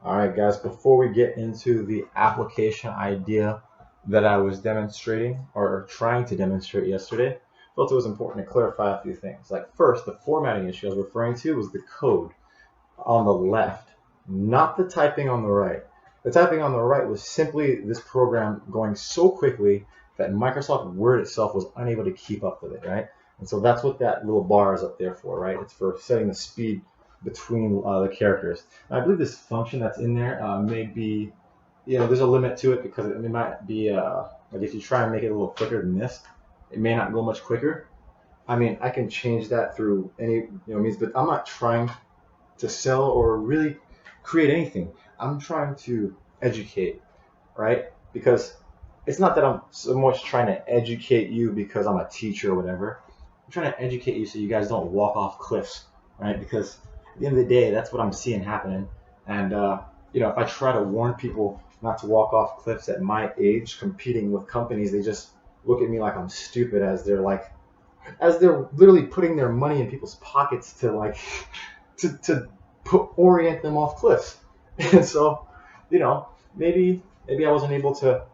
All right, guys, before we get into the application idea that I was demonstrating or trying to demonstrate yesterday, I felt it was important to clarify a few things. Like first, the formatting issue I was referring to was the code on the left, not the typing on the right. The typing on the right was simply this program going so quickly that Microsoft Word itself was unable to keep up with it, right? And so that's what that little bar is up there for, right? It's for setting the speed between the characters. And I believe this function that's in there may be, there's a limit to it because it might be, like if you try and make it a little quicker than this, it may not go much quicker. I mean, I can change that through any means, but I'm not trying to sell or really create anything. I'm trying to educate, right? Because it's not that I'm so much trying to educate you because I'm a teacher or whatever. I'm trying to educate you so you guys don't walk off cliffs, right? Because at the end of the day, that's what I'm seeing happening. And if I try to warn people not to walk off cliffs at my age, competing with companies, they just look at me like I'm stupid as they're literally putting their money in people's pockets to orient them off cliffs. And so, maybe I wasn't able to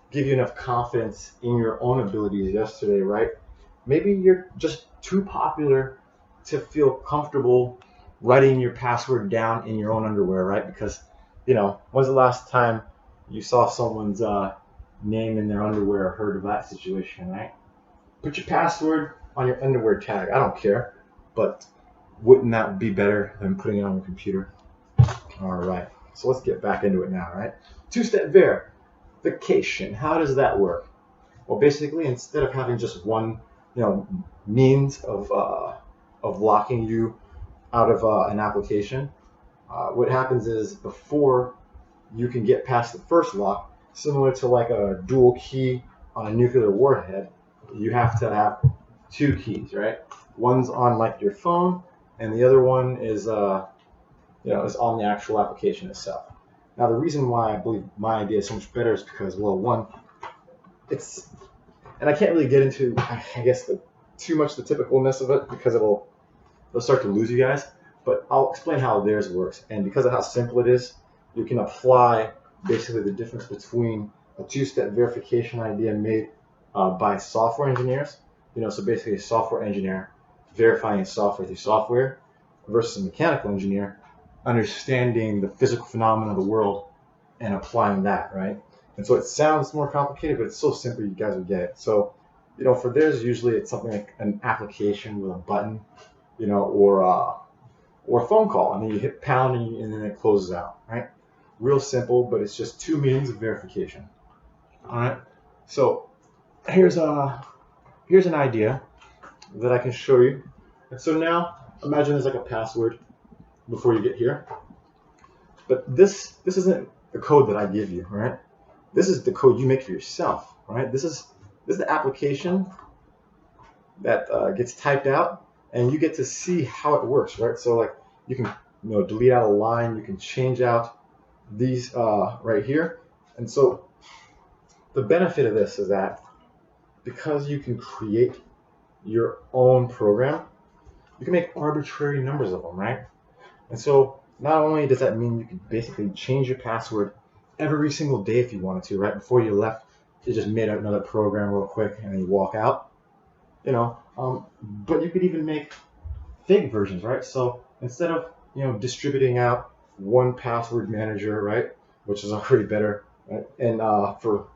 give you enough confidence in your own abilities yesterday, right? Maybe you're just too popular to feel comfortable writing your password down in your own underwear, right? Because, when's the last time you saw someone's name in their underwear or heard of that situation, right? Put your password on your underwear tag. I don't care, but wouldn't that be better than putting it on your computer? All right, so let's get back into it now, right? Two-step verification. How does that work? Well, basically, instead of having just one, means of locking you out of an application, what happens is before you can get past the first lock, similar to like a dual key on a nuclear warhead, you have to have two keys, right? One's on like your phone, and the other one is is on the actual application itself. Now, the reason why I believe my idea is so much better is because, well, one, and I can't really get into, I guess, too much the typicalness of it because it'll start to lose you guys. But I'll explain how theirs works, and because of how simple it is, you can apply basically the difference between a two-step verification idea made by software engineers. So basically a software engineer verifying software through software versus a mechanical engineer understanding the physical phenomena of the world and applying that, right? And so it sounds more complicated, but it's so simple you guys will get it. So, for theirs, usually it's something like an application with a button, or a phone call, and then you hit pound and then it closes out, right? Real simple, but it's just two means of verification. All right. So here's an idea that I can show you. And so now imagine there's like a password before you get here. But this isn't the code that I give you, right? This is the code you make for yourself, right? This is the application that gets typed out, and you get to see how it works, right? So like you can delete out a line, you can change out these right here. And so the benefit of this is that because you can create your own program, you can make arbitrary numbers of them, right? And so not only does that mean you can basically change your password every single day if you wanted to, right? Before you left, you just made another program real quick and then you walk out, but you could even make fake versions, right? So instead of, distributing out one password manager, right, which is already better, right? And so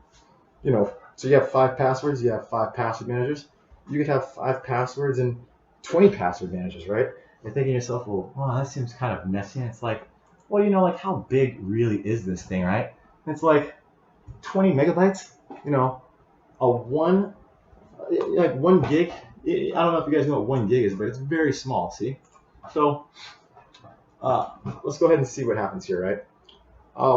you have 5 passwords, you have 5 password managers. You could have 5 passwords and 20 password managers, right? You're thinking to yourself, well, that seems kind of messy. And it's like, well, like how big really is this thing, right? And it's like 20 megabytes, like 1 gig. I don't know if you guys know what 1 gig is, but it's very small, see? So let's go ahead and see what happens here, right?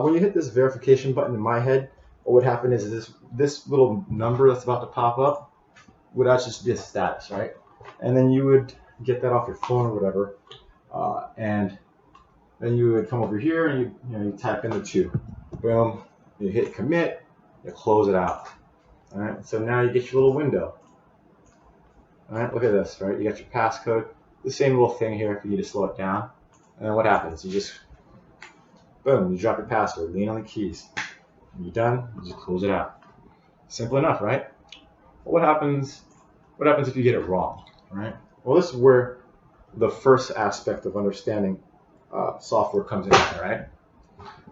When you hit this verification button in my head, what would happen is this little number that's about to pop up would actually just be a status, right? And then you would get that off your phone or whatever, and then you would come over here and you type in the 2. Boom, you hit commit, you close it out. All right, so now you get your little window. All right, look at this, right? You got your passcode, the same little thing here if you need to slow it down. And then what happens? You just Boom, you drop your password, lean on the keys. When you're done, you just close it out. Simple enough, right? But what happens if you get it wrong, right? Well, this is where the first aspect of understanding software comes in, right?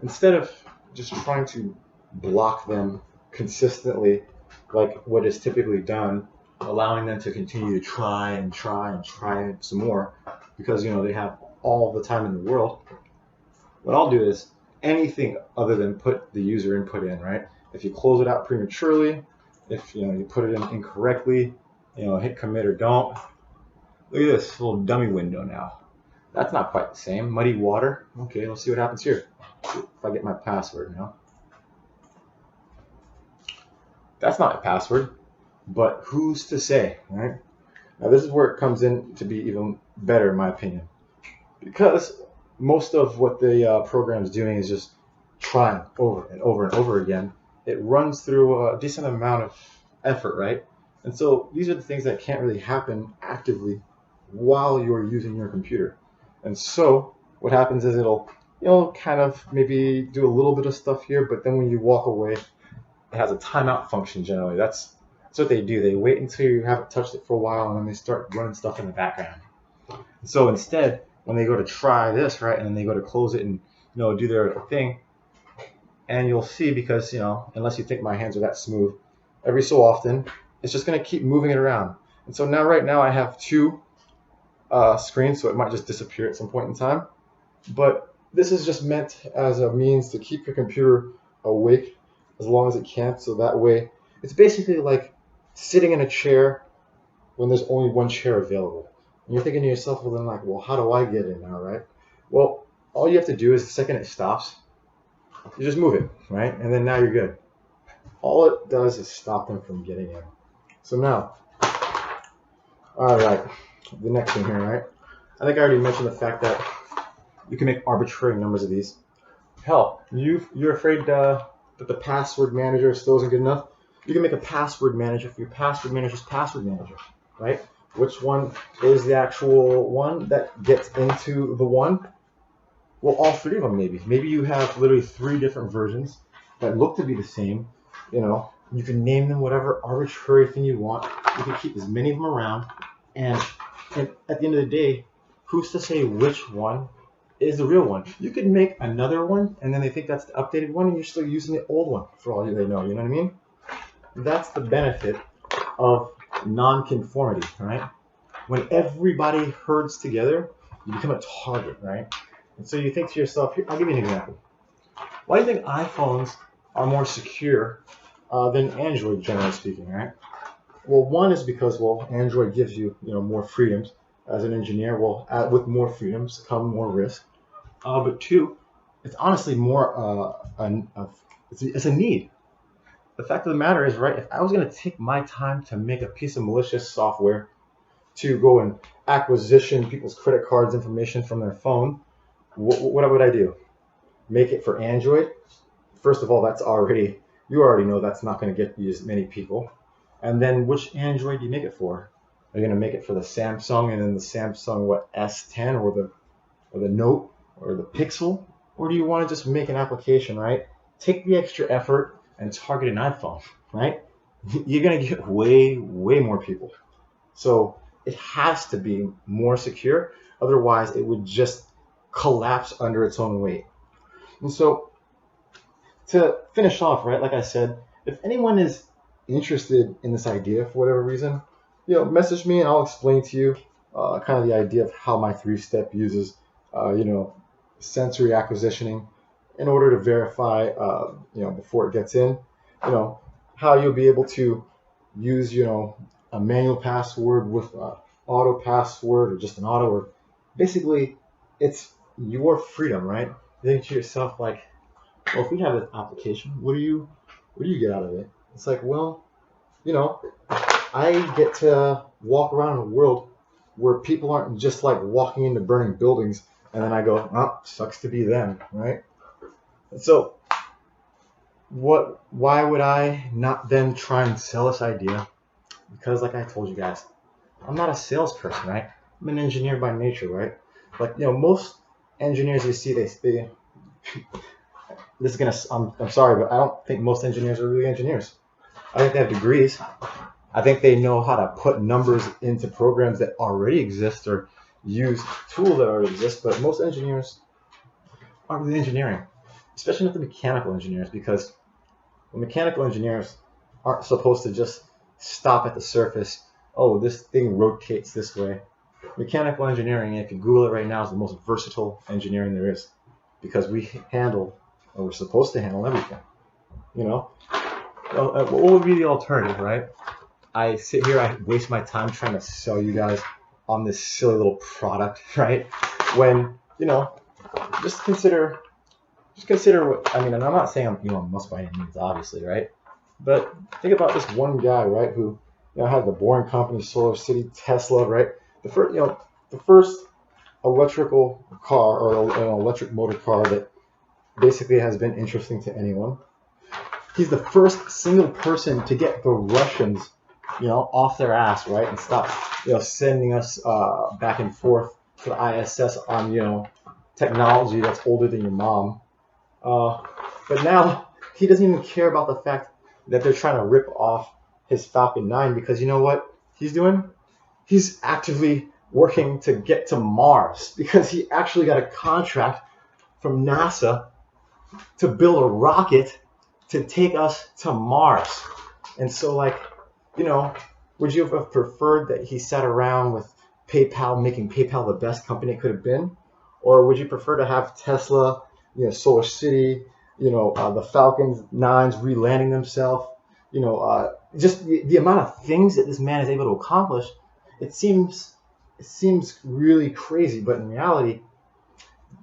Instead of just trying to block them consistently, like what is typically done, allowing them to continue to try and try some more, because they have all the time in the world. What I'll do is anything other than put the user input in, right? If you close it out prematurely, if you put it in incorrectly, hit commit or don't. Look at this little dummy window now. That's not quite the same. Muddy water. Okay, let's see what happens here. If I get my password now. That's not my password, but who's to say, right? Now this is where it comes in to be even better, in my opinion, because most of what the program's doing is just trying over and over and over again. It runs through a decent amount of effort, right? And so these are the things that can't really happen actively while you're using your computer. And so what happens is it'll kind of maybe do a little bit of stuff here, but then when you walk away, it has a timeout function generally. That's what they do. They wait until you haven't touched it for a while, and then they start running stuff in the background. So instead, when they go to try this, right, and then they go to close it and do their thing, and you'll see, because unless you think my hands are that smooth, every so often it's just going to keep moving it around. And so right now I have two screens, so it might just disappear at some point in time. But this is just meant as a means to keep your computer awake as long as it can, so that way it's basically like sitting in a chair when there's only one chair available. And you're thinking to yourself, well, how do I get in now, right? Well, all you have to do is the second it stops, you just move it, right? And then now you're good. All it does is stop them from getting in. So now, all right, the next thing here, right? I think I already mentioned the fact that you can make arbitrary numbers of these. Hell, you're afraid that the password manager still isn't good enough? You can make a password manager for your password manager's password manager, right? Which one is the actual one that gets into the one? Well, all three of them maybe. Maybe you have literally 3 different versions that look to be the same. You can name them whatever arbitrary thing you want. You can keep as many of them around. And at the end of the day, who's to say which one is the real one? You could make another one, and then they think that's the updated one, and you're still using the old one for all they know. You know what I mean? That's the benefit of non-conformity, right? When everybody herds together, you become a target, right? And so you think to yourself, here, I'll give you an example. Why do you think iPhones are more secure than Android, generally speaking, right? Well, one is because, Android gives you, more freedoms as an engineer. Well, with more freedoms come more risk. But 2, it's honestly more it's a need. The fact of the matter is, right, if I was going to take my time to make a piece of malicious software to go and acquisition people's credit cards information from their phone, what would I do? Make it for Android? First of all, you already know that's not going to get used many people. And then which Android do you make it for? Are you going to make it for the Samsung and then the Samsung S10 or the Note or the Pixel? Or do you want to just make an application, right? Take the extra effort and target an iPhone, right? You're going to get way, way more people. So it has to be more secure. Otherwise, it would just collapse under its own weight. And so to finish off, right, like I said, if anyone is interested in this idea for whatever reason, message me and I'll explain to you kind of the idea of how my 3-step uses, sensory acquisitioning in order to verify, before it gets in, how you'll be able to use, a manual password with auto password or just an auto, or basically it's your freedom, right? You think to yourself well, if we have this application, what do you get out of it? It's like, I get to walk around in a world where people aren't just walking into burning buildings and then I go, oh, sucks to be them, right? And so why would I not then try and sell this idea? Because like I told you guys, I'm not a salesperson, right? I'm an engineer by nature, right? Most engineers you see, they This is I'm sorry, but I don't think most engineers are really engineers. I think they have degrees. I think they know how to put numbers into programs that already exist or use tools that already exist, but most engineers aren't really engineering, especially not the mechanical engineers, because the mechanical engineers aren't supposed to just stop at the surface. Oh, this thing rotates this way. Mechanical engineering, if you Google it right now, is the most versatile engineering there is, because we handle, or we're supposed to handle everything. You know, well, what would be the alternative, right? I sit here, I waste my time trying to sell you guys on this silly little product, right? When, just consider what, I mean, and I'm not saying I'm Elon Musk by any means, obviously, right? But think about this one guy, right, who, had the boring company, Solar City, Tesla, right? The first electrical car, or an electric motor car that basically has been interesting to anyone. He's the first single person to get the Russians, off their ass, right, and stop, sending us back and forth to the ISS on, technology that's older than your mom. But now he doesn't even care about the fact that they're trying to rip off his Falcon 9, because you know what he's doing? He's actively working to get to Mars, because he actually got a contract from NASA to build a rocket to take us to Mars. And so, would you have preferred that he sat around with PayPal, making PayPal the best company it could have been? Or would you prefer to have Tesla, Solar City, the Falcon 9s re-landing themselves, just the amount of things that this man is able to accomplish, it seems really crazy. But in reality,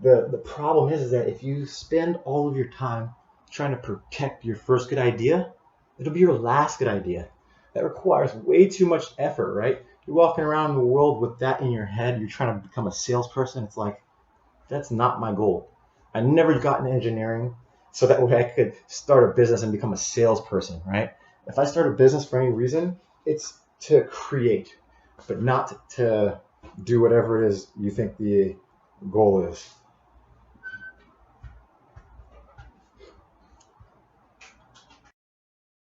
the problem is that if you spend all of your time trying to protect your first good idea, it'll be your last good idea. That requires way too much effort, right? You're walking around the world with that in your head. You're trying to become a salesperson. It's like, that's not my goal. I never got into engineering so that way I could start a business and become a salesperson, right? If I start a business for any reason, it's to create, but not to do whatever it is you think the goal is.